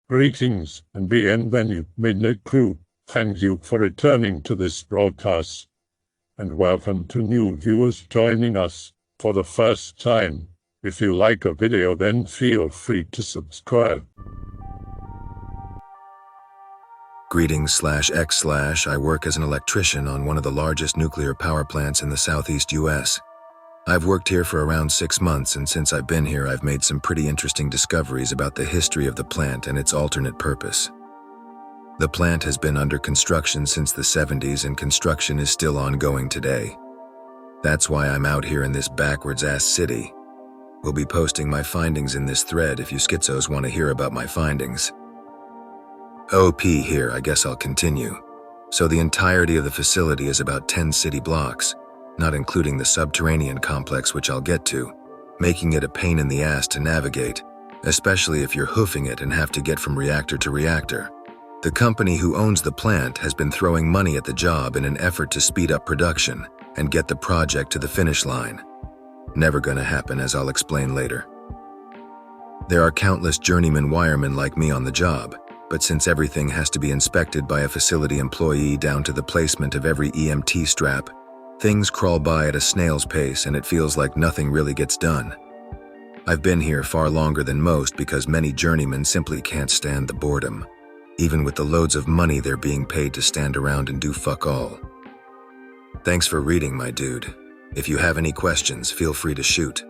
Greetings and bienvenue, Midnight Crew. Thank you for returning to this broadcast. And welcome to new viewers joining us for the first time. If you like a video, then feel free to subscribe. Greetings/X/, I work as an electrician on one of the largest nuclear power plants in the southeast US. I've worked here for around 6 months, and since I've been here, I've made some pretty interesting discoveries about the history of the plant and its alternate purpose. The plant has been under construction since the 70s, and construction is still ongoing today. That's why I'm out here in this backwards-ass city. We'll be posting my findings in this thread if you schizos want to hear about my findings. OP here, I guess I'll continue. So the entirety of the facility is about 10 city blocks, not including the Subterranean complex, which I'll get to, making it a pain in the ass to navigate, especially if you're hoofing it and have to get from reactor to reactor. The company who owns the plant has been throwing money at the job in an effort to speed up production and get the project to the finish line. Never gonna happen, as I'll explain later. There are countless journeyman wiremen like me on the job, but since everything has to be inspected by a facility employee down to the placement of every EMT strap, things crawl by at a snail's pace, and it feels like nothing really gets done. I've been here far longer than most because many journeymen simply can't stand the boredom, even with the loads of money they're being paid to stand around and do fuck all. Thanks for reading, my dude. If you have any questions, feel free to shoot.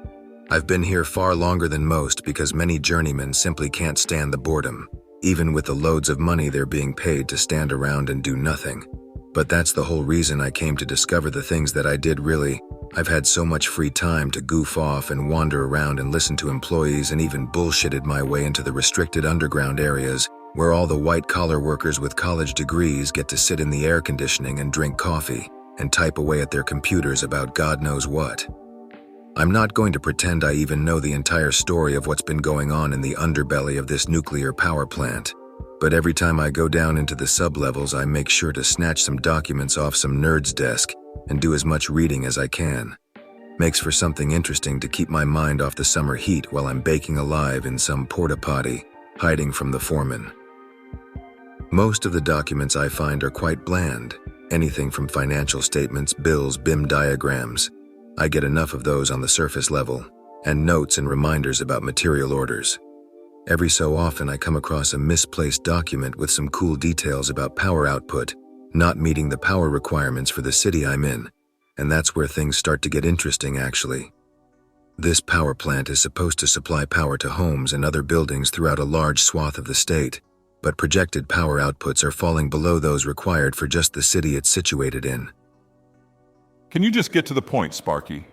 I've been here far longer than most because many journeymen simply can't stand the boredom, even with the loads of money they're being paid to stand around and do nothing. But that's the whole reason I came to discover the things that I did. Really, I've had so much free time to goof off and wander around and listen to employees, and even bullshitted my way into the restricted underground areas where all the white-collar workers with college degrees get to sit in the air conditioning and drink coffee and type away at their computers about God knows what. I'm not going to pretend I even know the entire story of what's been going on in the underbelly of this nuclear power plant. But every time I go down into the sublevels, I make sure to snatch some documents off some nerd's desk and do as much reading as I can. Makes for something interesting to keep my mind off the summer heat while I'm baking alive in some porta potty, hiding from the foreman. Most of the documents I find are quite bland, anything from financial statements, bills, BIM diagrams. I get enough of those on the surface level, and notes and reminders about material orders. Every so often I come across a misplaced document with some cool details about power output not meeting the power requirements for the city I'm in, and that's where things start to get interesting, actually. This power plant is supposed to supply power to homes and other buildings throughout a large swath of the state, but projected power outputs are falling below those required for just the city it's situated in. Can you just get to the point, Sparky?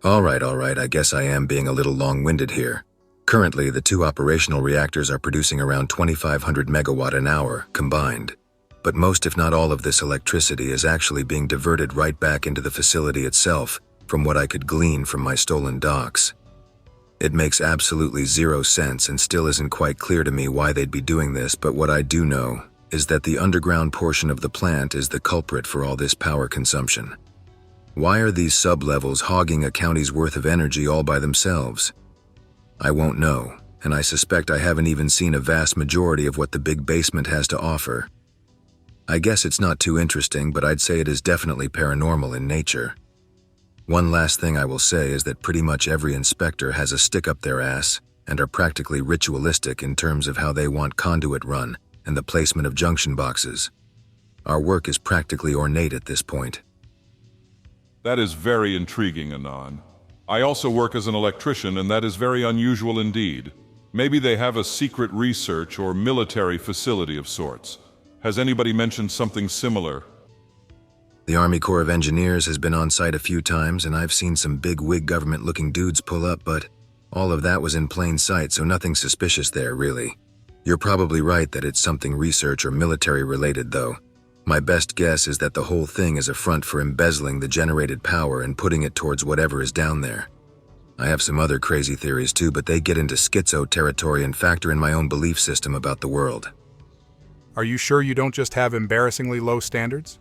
All right, I guess I am being a little long-winded here. Currently, the 2 operational reactors are producing around 2,500 megawatt an hour combined, but most if not all of this electricity is actually being diverted right back into the facility itself, from what I could glean from my stolen docs. It makes absolutely zero sense and still isn't quite clear to me why they'd be doing this, but what I do know is that the underground portion of the plant is the culprit for all this power consumption. Why are these sublevels hogging a county's worth of energy all by themselves? I won't know, and I suspect I haven't even seen a vast majority of what the big basement has to offer. I guess it's not too interesting, but I'd say it is definitely paranormal in nature. One last thing I will say is that pretty much every inspector has a stick up their ass and are practically ritualistic in terms of how they want conduit run and the placement of junction boxes. Our work is practically ornate at this point. That is very intriguing, Anon. I also work as an electrician, and that is very unusual indeed. Maybe they have a secret research or military facility of sorts. Has anybody mentioned something similar? The Army Corps of Engineers has been on site a few times, and I've seen some big wig government-looking dudes pull up, but all of that was in plain sight, so nothing suspicious there, really. You're probably right that it's something research or military-related, though. My best guess is that the whole thing is a front for embezzling the generated power and putting it towards whatever is down there. I have some other crazy theories too, but they get into schizo territory and factor in my own belief system about the world. Are you sure you don't just have embarrassingly low standards?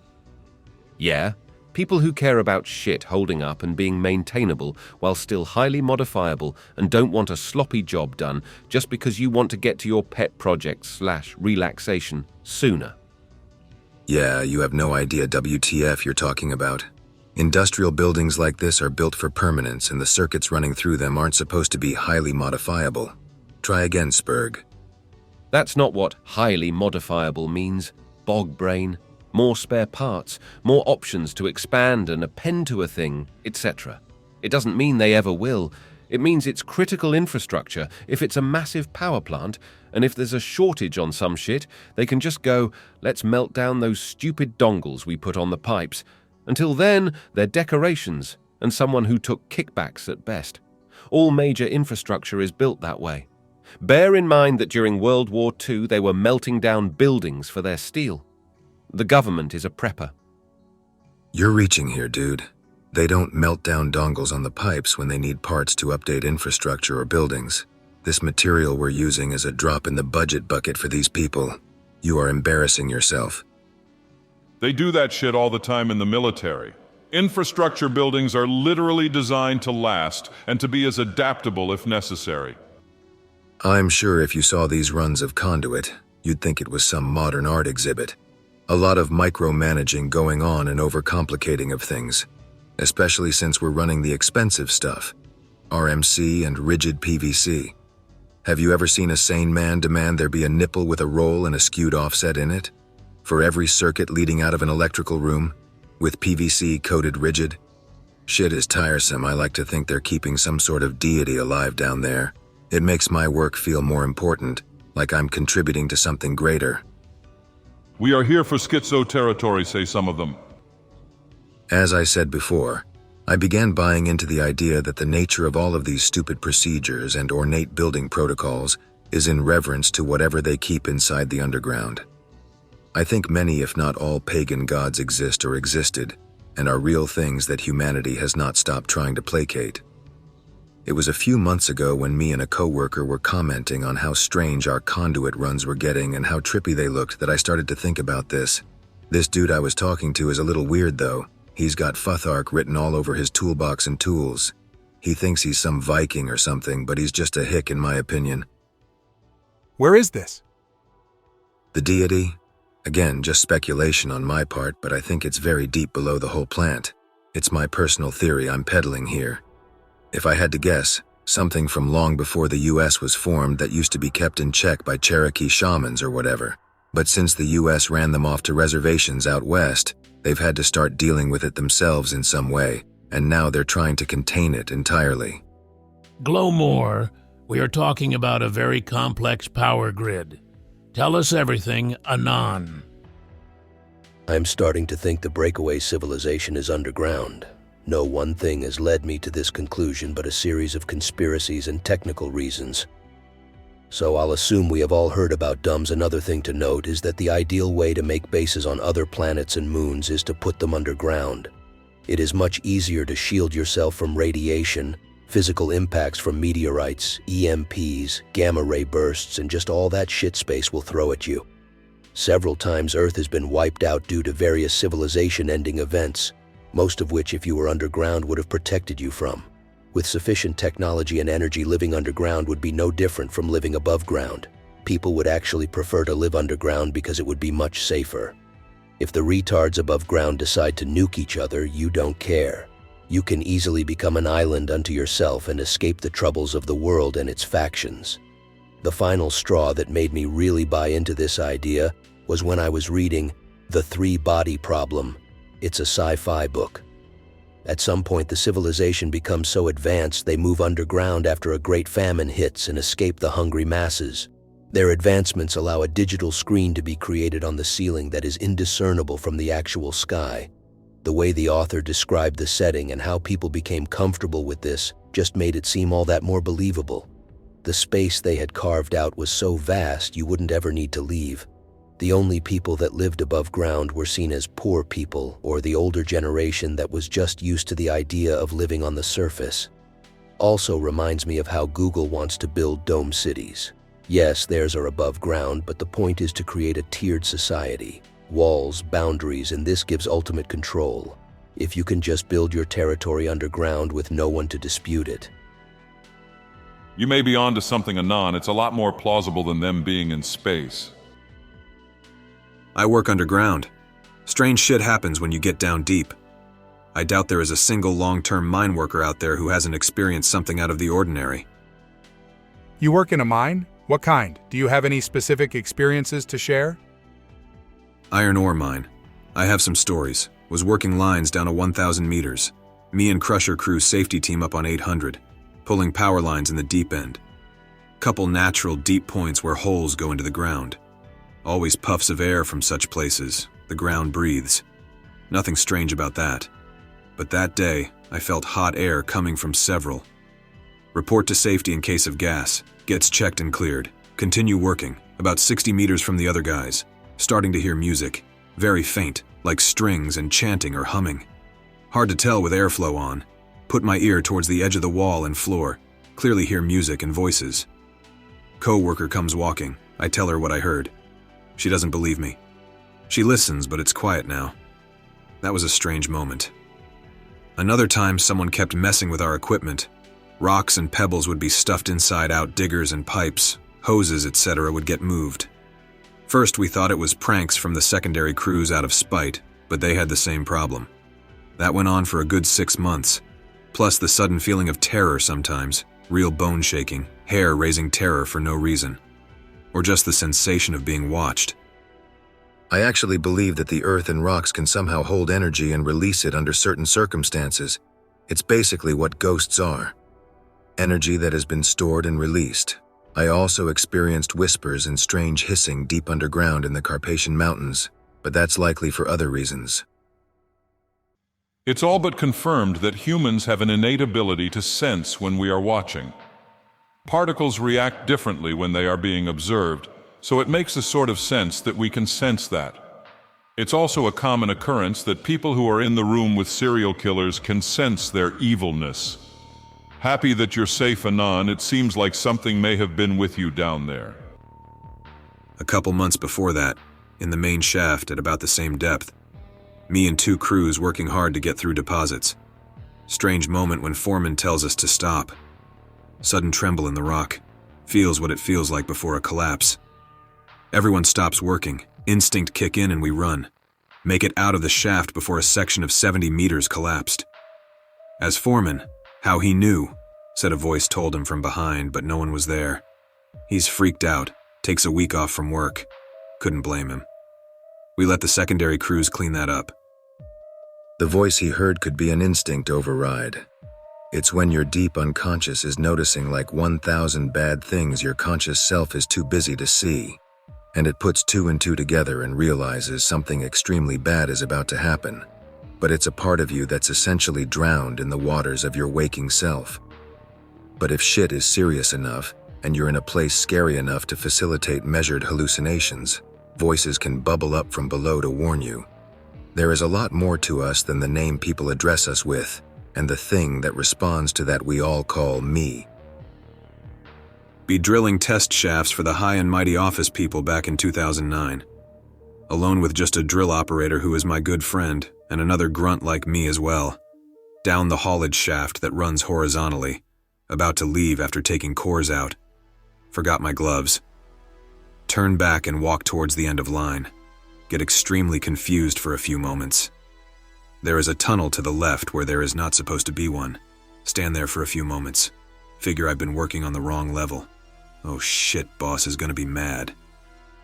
Yeah, People who care about shit holding up and being maintainable while still highly modifiable and don't want a sloppy job done just because you want to get to your pet project/relaxation sooner. Yeah, you have no idea WTF you're talking about. Industrial buildings like this are built for permanence, and the circuits running through them aren't supposed to be highly modifiable. Try again, Spurg. That's not what highly modifiable means. Bog brain, more spare parts, more options to expand and append to a thing, etc. It doesn't mean they ever will. It means it's critical infrastructure. If it's a massive power plant, and if there's a shortage on some shit, they can just go, let's melt down those stupid dongles we put on the pipes. Until then, they're decorations, and someone who took kickbacks at best. All major infrastructure is built that way. Bear in mind that during World War II they were melting down buildings for their steel. The government is a prepper. You're reaching here, dude. They don't melt down dongles on the pipes when they need parts to update infrastructure or buildings. This material we're using is a drop in the budget bucket for these people. You are embarrassing yourself. They do that shit all the time in the military. Infrastructure buildings are literally designed to last and to be as adaptable if necessary. I'm sure if you saw these runs of conduit, you'd think it was some modern art exhibit. A lot of micromanaging going on and overcomplicating of things, especially since we're running the expensive stuff, RMC and rigid PVC. Have you ever seen a sane man demand there be a nipple with a roll and a skewed offset in it? For every circuit leading out of an electrical room, with PVC coated rigid? Shit is tiresome. I like to think they're keeping some sort of deity alive down there. It makes my work feel more important, like I'm contributing to something greater. We are here for schizo territory, say some of them. As I said before, I began buying into the idea that the nature of all of these stupid procedures and ornate building protocols is in reverence to whatever they keep inside the underground. I think many, if not all, pagan gods exist or existed, and are real things that humanity has not stopped trying to placate. It was a few months ago when me and a coworker were commenting on how strange our conduit runs were getting and how trippy they looked that I started to think about this. This dude I was talking to is a little weird though. He's got Futhark written all over his toolbox and tools. He thinks he's some Viking or something, but he's just a hick in my opinion. Where is this? The deity? Again, just speculation on my part, but I think it's very deep below the whole plant. It's my personal theory I'm peddling here. If I had to guess, something from long before the US was formed that used to be kept in check by Cherokee shamans or whatever. But since the US ran them off to reservations out west, they've had to start dealing with it themselves in some way, and now they're trying to contain it entirely. Glowmore, we are talking about a very complex power grid. Tell us everything, anon. I'm starting to think the breakaway civilization is underground. No one thing has led me to this conclusion but a series of conspiracies and technical reasons. So I'll assume we have all heard about DUMS. Another thing to note is that the ideal way to make bases on other planets and moons is to put them underground. It is much easier to shield yourself from radiation, physical impacts from meteorites, EMPs, gamma-ray bursts, and just all that shit space will throw at you. Several times Earth has been wiped out due to various civilization-ending events, most of which, if you were underground, would have protected you from. With sufficient technology and energy, living underground would be no different from living above ground. People would actually prefer to live underground because it would be much safer. If the retards above ground decide to nuke each other, you don't care. You can easily become an island unto yourself and escape the troubles of the world and its factions. The final straw that made me really buy into this idea was when I was reading The Three-Body Problem. It's a sci-fi book. At some point, the civilization becomes so advanced they move underground after a great famine hits and escape the hungry masses. Their advancements allow a digital screen to be created on the ceiling that is indiscernible from the actual sky. The way the author described the setting and how people became comfortable with this just made it seem all that more believable. The space they had carved out was so vast you wouldn't ever need to leave. The only people that lived above ground were seen as poor people or the older generation that was just used to the idea of living on the surface. Also reminds me of how Google wants to build dome cities. Yes, theirs are above ground, but the point is to create a tiered society. Walls, boundaries, and this gives ultimate control. if you can just build your territory underground with no one to dispute it. You may be onto something, Anon. It's a lot more plausible than them being in space. I work underground. Strange shit happens when you get down deep. I doubt there is a single long-term mine worker out there who hasn't experienced something out of the ordinary. You work in a mine? What kind? Do you have any specific experiences to share? Iron ore mine. I have some stories. Was working lines down to 1,000 meters. Me and Crusher crew's safety team up on 800, pulling power lines in the deep end. Couple natural deep points where holes go into the ground. Always puffs of air from such places. The ground breathes. Nothing strange about that. But that day, I felt hot air coming from several. Report to safety in case of gas. Gets checked and cleared. Continue working, about 60 meters from the other guys. Starting to hear music. Very faint, like strings and chanting or humming. Hard to tell with airflow on. Put my ear towards the edge of the wall and floor. Clearly hear music and voices. Co-worker comes walking. I tell her what I heard. She doesn't believe me. She listens, but it's quiet now. That was a strange moment. Another time, someone kept messing with our equipment. Rocks and pebbles would be stuffed inside out diggers and pipes. Hoses, etc. would get moved. First, we thought it was pranks from the secondary crews out of spite, but they had the same problem. That went on for a good 6 months. Plus the sudden feeling of terror sometimes. Real bone shaking, hair-raising terror for no reason. Or just the sensation of being watched. I actually believe that the earth and rocks can somehow hold energy and release it under certain circumstances. It's basically what ghosts are. Energy that has been stored and released. I also experienced whispers and strange hissing deep underground in the Carpathian Mountains, but that's likely for other reasons. It's all but confirmed that humans have an innate ability to sense when we are watching. Particles react differently when they are being observed, so it makes a sort of sense that we can sense that. It's also a common occurrence that people who are in the room with serial killers can sense their evilness. Happy that you're safe, Anon. It seems like something may have been with you down there. A couple months before that, in the main shaft at about the same depth, me and 2 crews working hard to get through deposits. Strange moment when foreman tells us to stop. Sudden tremble in the rock. Feels what it feels like before a collapse. Everyone stops working. Instinct kick in and we run. Make it out of the shaft before a section of 70 meters collapsed. As foreman, how he knew, said a voice told him from behind, but no one was there. He's freaked out, takes a week off from work. Couldn't blame him. We let the secondary crews clean that up. The voice he heard could be an instinct override. It's when your deep unconscious is noticing like 1,000 bad things your conscious self is too busy to see, and it puts 2 and 2 together and realizes something extremely bad is about to happen. But it's a part of you that's essentially drowned in the waters of your waking self. But if shit is serious enough, and you're in a place scary enough to facilitate measured hallucinations, voices can bubble up from below to warn you. There is a lot more to us than the name people address us with, and the thing that responds to that we all call me. Be drilling test shafts for the high and mighty office people back in 2009. Alone with just a drill operator who is my good friend, and another grunt like me as well. Down the haulage shaft that runs horizontally. About to leave after taking cores out. Forgot my gloves. Turn back and walk towards the end of line. Get extremely confused for a few moments. There is a tunnel to the left where there is not supposed to be one. Stand there for a few moments. Figure I've been working on the wrong level. Oh shit, boss is gonna be mad.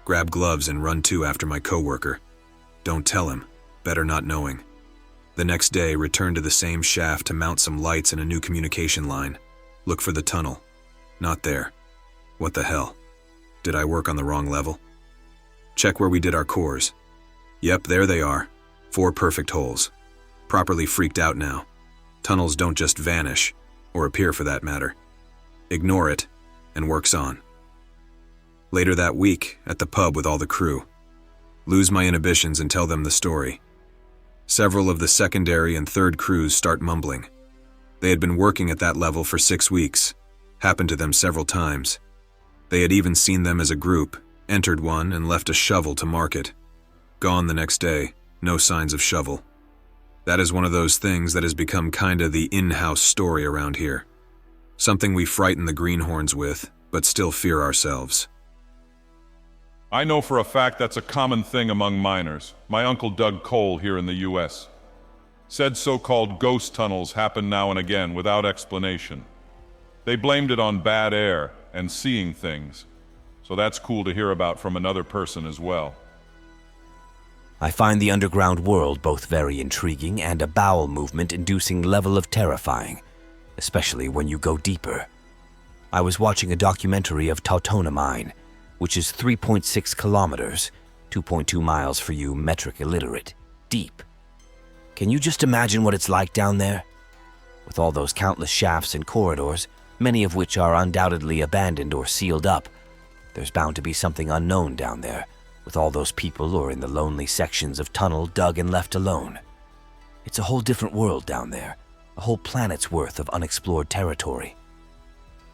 Grab gloves and run 2 after my coworker. Don't tell him. Better not knowing. The next day, return to the same shaft to mount some lights and a new communication line. Look for the tunnel. Not there. What the hell? Did I work on the wrong level? Check where we did our cores. Yep, there they are. 4 perfect holes. Properly freaked out now. Tunnels don't just vanish, or appear for that matter. Ignore it, and works on. Later that week, at the pub with all the crew. Lose my inhibitions and tell them the story. Several of the secondary and third crews start mumbling. They had been working at that level for 6 weeks. Happened to them several times. They had even seen them as a group, entered one and left a shovel to mark it. Gone the next day, no signs of shovel. That is one of those things that has become kinda the in-house story around here. Something we frighten the greenhorns with, but still fear ourselves. I know for a fact that's a common thing among miners. My uncle Doug Cole here in the US said so-called ghost tunnels happen now and again without explanation. They blamed it on bad air and seeing things. So that's cool to hear about from another person as well. I find the underground world both very intriguing and a bowel movement-inducing level of terrifying, especially when you go deeper. I was watching a documentary of Tautona Mine, which is 3.6 kilometers, 2.2 miles for you metric illiterate, deep. Can you just imagine what it's like down there? With all those countless shafts and corridors, many of which are undoubtedly abandoned or sealed up, there's bound to be something unknown down there, with all those people or in the lonely sections of tunnel dug and left alone. It's a whole different world down there, a whole planet's worth of unexplored territory.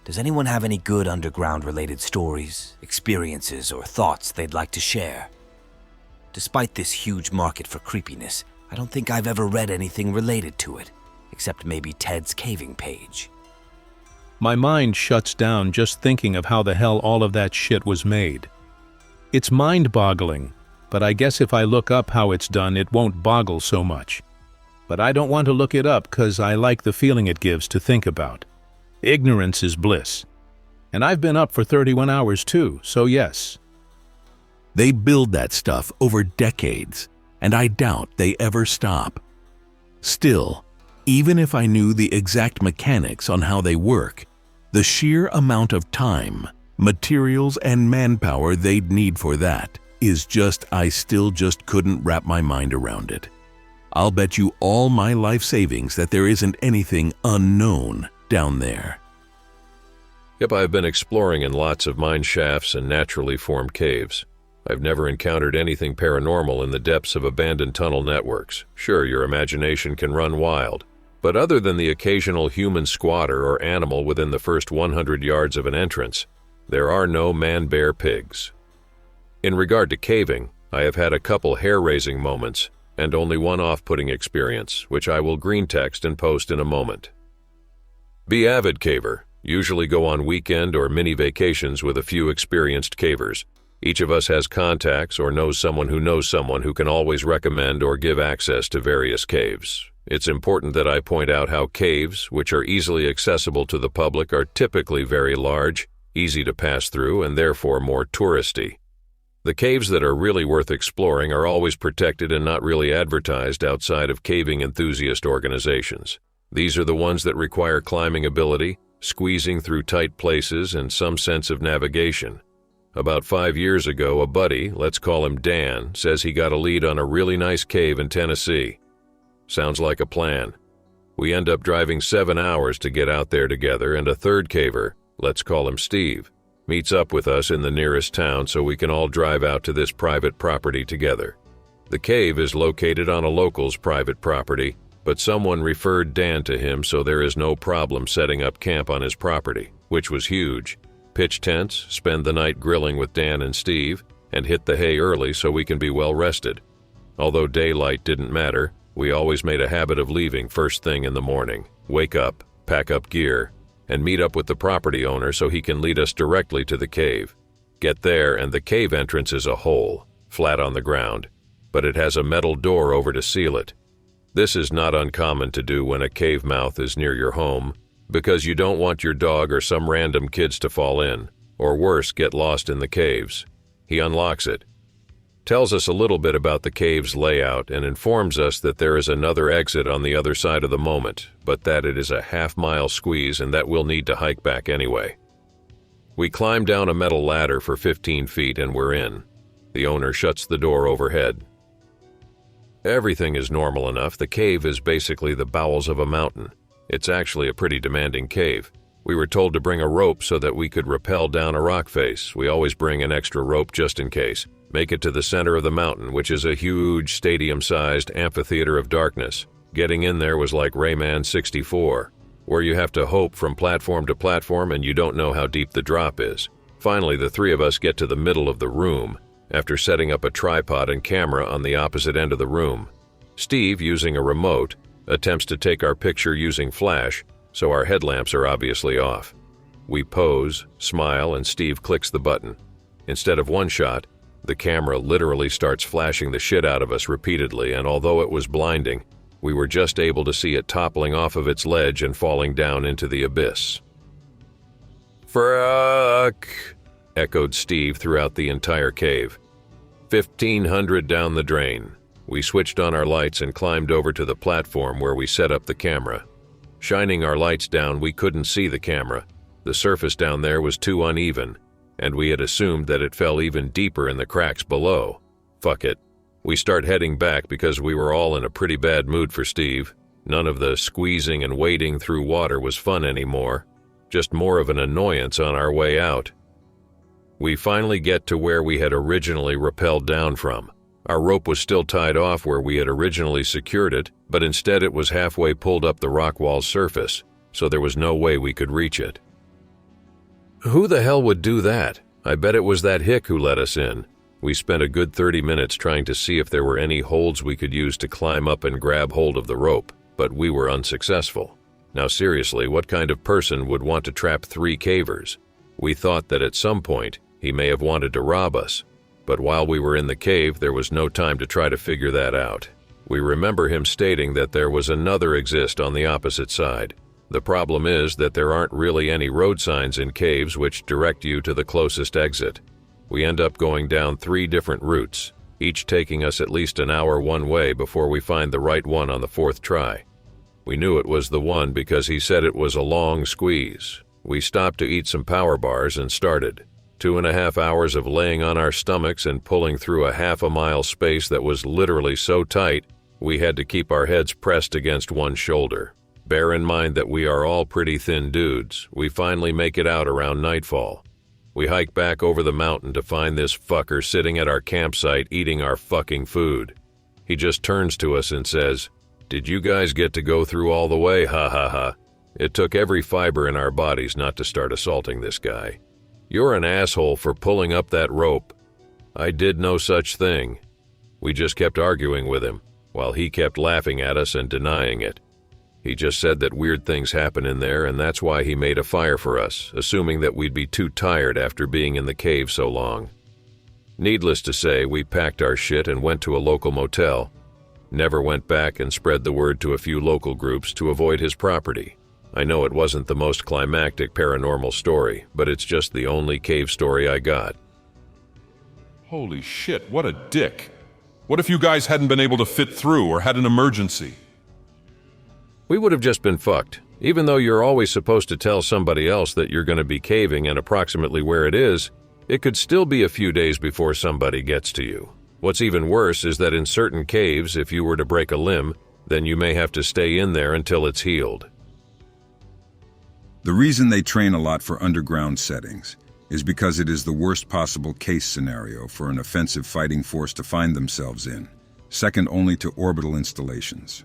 Does anyone have any good underground-related stories, experiences, or thoughts they'd like to share? Despite this huge market for creepiness, I don't think I've ever read anything related to it, except maybe Ted's caving page. My mind shuts down just thinking of how the hell all of that shit was made. It's mind-boggling, but I guess if I look up how it's done, it won't boggle so much. But I don't want to look it up because I like the feeling it gives to think about. Ignorance is bliss. And I've been up for 31 hours too, so yes. They build that stuff over decades, and I doubt they ever stop. Still, even if I knew the exact mechanics on how they work, the sheer amount of time, materials, and manpower they'd need for that is I still just couldn't wrap my mind around it. I'll bet you all my life savings that there isn't anything unknown down there. Yep, I've been exploring in lots of mine shafts and naturally formed caves. I've never encountered anything paranormal in the depths of abandoned tunnel networks. Sure, your imagination can run wild, but other than the occasional human squatter or animal within the first 100 yards of an entrance, there are no man-bear pigs. In regard to caving, I have had a couple hair-raising moments and only one off-putting experience, which I will greentext and post in a moment. Be avid caver. Usually go on weekend or mini vacations with a few experienced cavers. Each of us has contacts or knows someone who can always recommend or give access to various caves. It's important that I point out how caves, which are easily accessible to the public, are typically very large, easy to pass through, and therefore more touristy. The caves that are really worth exploring are always protected and not really advertised outside of caving enthusiast organizations. These are the ones that require climbing ability, squeezing through tight places, and some sense of navigation. About 5 years ago, a buddy, let's call him Dan, says he got a lead on a really nice cave in Tennessee. Sounds like a plan. We end up driving 7 hours to get out there together, and a third caver, let's call him Steve, meets up with us in the nearest town so we can all drive out to this private property together. The cave is located on a local's private property, but someone referred Dan to him, so there is no problem setting up camp on his property, which was huge. Pitch tents, spend the night grilling with Dan and Steve, and hit the hay early so we can be well rested. Although daylight didn't matter, we always made a habit of leaving first thing in the morning, wake up, pack up gear, and meet up with the property owner so he can lead us directly to the cave. Get there, and the cave entrance is a hole, flat on the ground, but it has a metal door over to seal it. This is not uncommon to do when a cave mouth is near your home, because you don't want your dog or some random kids to fall in, or worse, get lost in the caves. He unlocks it, tells us a little bit about the cave's layout, and informs us that there is another exit on the other side of the moment, but that it is a half-mile squeeze and that we'll need to hike back anyway. We climb down a metal ladder for 15 feet and we're in. The owner shuts the door overhead. Everything is normal enough. The cave is basically the bowels of a mountain. It's actually a pretty demanding cave. We were told to bring a rope so that we could rappel down a rock face. We always bring an extra rope just in case. Make it to the center of the mountain, which is a huge stadium-sized amphitheater of darkness. Getting in there was like Rayman 64, where you have to hope from platform to platform and you don't know how deep the drop is. Finally, the three of us get to the middle of the room, after setting up a tripod and camera on the opposite end of the room. Steve, using a remote, attempts to take our picture using flash, so our headlamps are obviously off. We pose, smile, and Steve clicks the button. Instead of one shot, the camera literally starts flashing the shit out of us repeatedly, and although it was blinding, we were just able to see it toppling off of its ledge and falling down into the abyss. "Fuck!" echoed Steve throughout the entire cave. 1,500 down the drain. We switched on our lights and climbed over to the platform where we set up the camera. Shining our lights down, we couldn't see the camera. The surface down there was too uneven, and we had assumed that it fell even deeper in the cracks below. Fuck it. We start heading back because we were all in a pretty bad mood for Steve. None of the squeezing and wading through water was fun anymore, just more of an annoyance on our way out. We finally get to where we had originally rappelled down from. Our rope was still tied off where we had originally secured it, but instead it was halfway pulled up the rock wall's surface, so there was no way we could reach it. Who the hell would do that? I bet it was that hick who let us in. We spent a good 30 minutes trying to see if there were any holds we could use to climb up and grab hold of the rope, but we were unsuccessful. Now seriously, what kind of person would want to trap 3 cavers? We thought that at some point he may have wanted to rob us, but while we were in the cave, there was no time to try to figure that out. We remember him stating that there was another exit on the opposite side. The problem is that there aren't really any road signs in caves which direct you to the closest exit. We end up going down 3 different routes, each taking us at least an hour one way before we find the right one on the 4th try. We knew it was the one because he said it was a long squeeze. We stopped to eat some power bars and started. 2.5 hours of laying on our stomachs and pulling through a half-a-mile space that was literally so tight, we had to keep our heads pressed against one shoulder. Bear in mind that we are all pretty thin dudes. We finally make it out around nightfall. We hike back over the mountain to find this fucker sitting at our campsite eating our fucking food. He just turns to us and says, "Did you guys get to go through all the way? Ha ha ha." It took every fiber in our bodies not to start assaulting this guy. "You're an asshole for pulling up that rope." "I did no such thing." We just kept arguing with him, while he kept laughing at us and denying it. He just said that weird things happen in there, and that's why he made a fire for us, assuming that we'd be too tired after being in the cave so long. Needless to say, we packed our shit and went to a local motel. Never went back and spread the word to a few local groups to avoid his property. I know it wasn't the most climactic paranormal story, but it's just the only cave story I got. Holy shit, what a dick. What if you guys hadn't been able to fit through or had an emergency? We would have just been fucked. Even though you're always supposed to tell somebody else that you're going to be caving and approximately where it is, it could still be a few days before somebody gets to you. What's even worse is that in certain caves, if you were to break a limb, then you may have to stay in there until it's healed. The reason they train a lot for underground settings is because it is the worst possible case scenario for an offensive fighting force to find themselves in, second only to orbital installations.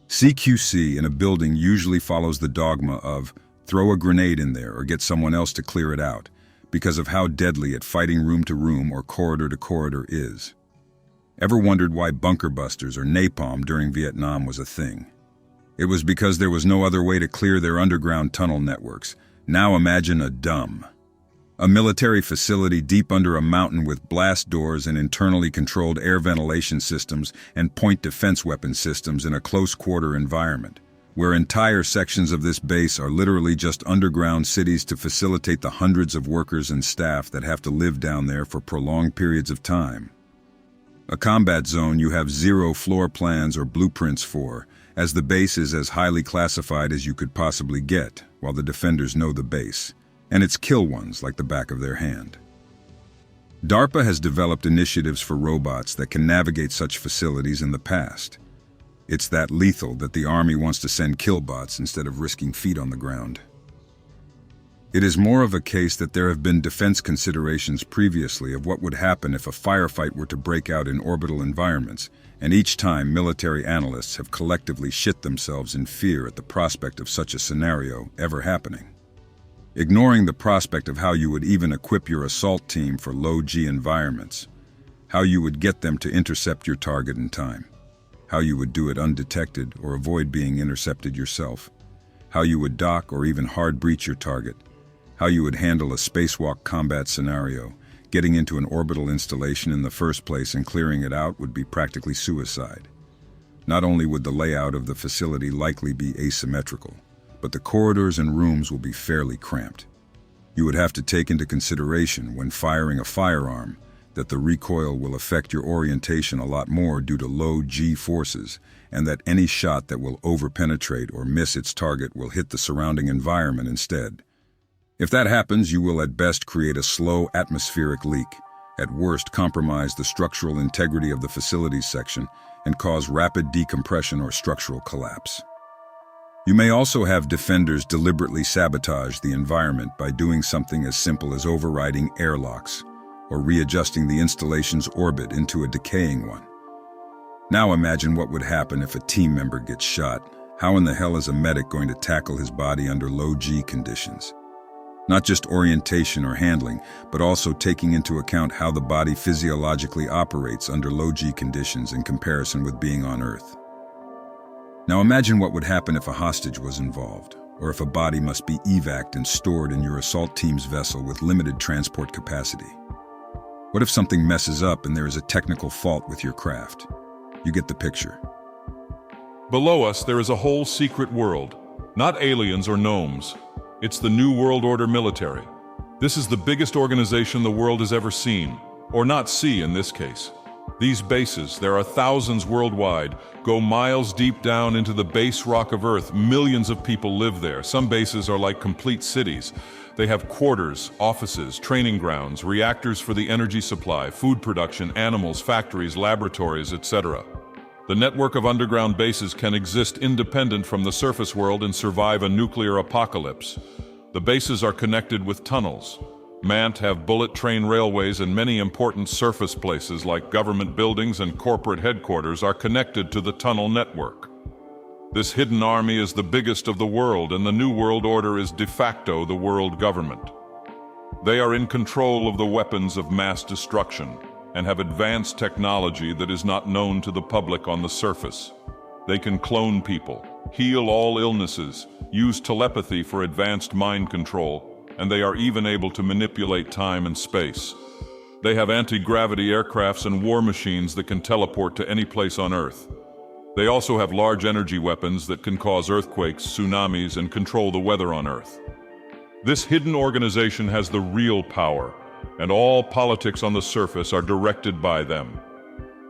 CQC in a building usually follows the dogma of throw a grenade in there or get someone else to clear it out because of how deadly it fighting room to room or corridor to corridor is. Ever wondered why bunker busters or napalm during Vietnam was a thing? It was because there was no other way to clear their underground tunnel networks. Now imagine a military facility deep under a mountain with blast doors and internally controlled air ventilation systems and point defense weapon systems in a close-quarter environment, where entire sections of this base are literally just underground cities to facilitate the hundreds of workers and staff that have to live down there for prolonged periods of time. A combat zone you have zero floor plans or blueprints for, as the base is as highly classified as you could possibly get, while the defenders know the base, and its kill ones like the back of their hand. DARPA has developed initiatives for robots that can navigate such facilities in the past. It's that lethal that the Army wants to send killbots instead of risking feet on the ground. It is more of a case that there have been defense considerations previously of what would happen if a firefight were to break out in orbital environments, and each time military analysts have collectively shit themselves in fear at the prospect of such a scenario ever happening. Ignoring the prospect of how you would even equip your assault team for low-G environments, how you would get them to intercept your target in time, how you would do it undetected or avoid being intercepted yourself, how you would dock or even hard breach your target, how you would handle a spacewalk combat scenario. Getting into an orbital installation in the first place and clearing it out would be practically suicide. Not only would the layout of the facility likely be asymmetrical, but the corridors and rooms will be fairly cramped. You would have to take into consideration when firing a firearm that the recoil will affect your orientation a lot more due to low G forces, and that any shot that will overpenetrate or miss its target will hit the surrounding environment instead. If that happens, you will at best create a slow atmospheric leak, at worst compromise the structural integrity of the facilities section, and cause rapid decompression or structural collapse. You may also have defenders deliberately sabotage the environment by doing something as simple as overriding airlocks or readjusting the installation's orbit into a decaying one. Now imagine what would happen if a team member gets shot. How in the hell is a medic going to tackle his body under low G conditions? Not just orientation or handling, but also taking into account how the body physiologically operates under low G conditions in comparison with being on Earth. Now imagine what would happen if a hostage was involved, or if a body must be evac'd and stored in your assault team's vessel with limited transport capacity. What if something messes up and there is a technical fault with your craft? You get the picture. Below us, there is a whole secret world. Not aliens or gnomes. It's the New World Order military. This is the biggest organization the world has ever seen, or not see in this case. These bases, there are thousands worldwide, go miles deep down into the base rock of Earth. Millions of people live there. Some bases are like complete cities. They have quarters, offices, training grounds, reactors for the energy supply, food production, animals, factories, laboratories, etc. The network of underground bases can exist independent from the surface world and survive a nuclear apocalypse. The bases are connected with tunnels. MANT have bullet train railways, and many important surface places like government buildings and corporate headquarters are connected to the tunnel network. This hidden army is the biggest of the world, and the New World Order is de facto the world government. They are in control of the weapons of mass destruction and have advanced technology that is not known to the public on the surface. They can clone people, heal all illnesses, use telepathy for advanced mind control, and they are even able to manipulate time and space. They have anti-gravity aircrafts and war machines that can teleport to any place on Earth. They also have large energy weapons that can cause earthquakes, tsunamis, and control the weather on Earth. This hidden organization has the real power, and all politics on the surface are directed by them.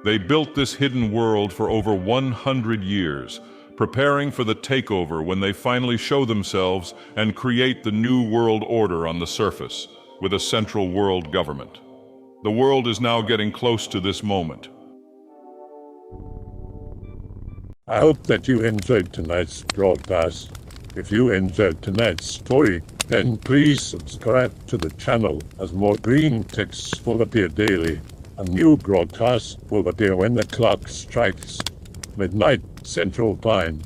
They built this hidden world for over 100 years, preparing for the takeover when they finally show themselves and create the New World Order on the surface, with a central world government. The world is now getting close to this moment. I hope that you enjoyed tonight's broadcast. If you enjoyed tonight's story, then please subscribe to the channel, as more Greentext will appear daily. A new broadcast will appear when the clock strikes midnight Central Time.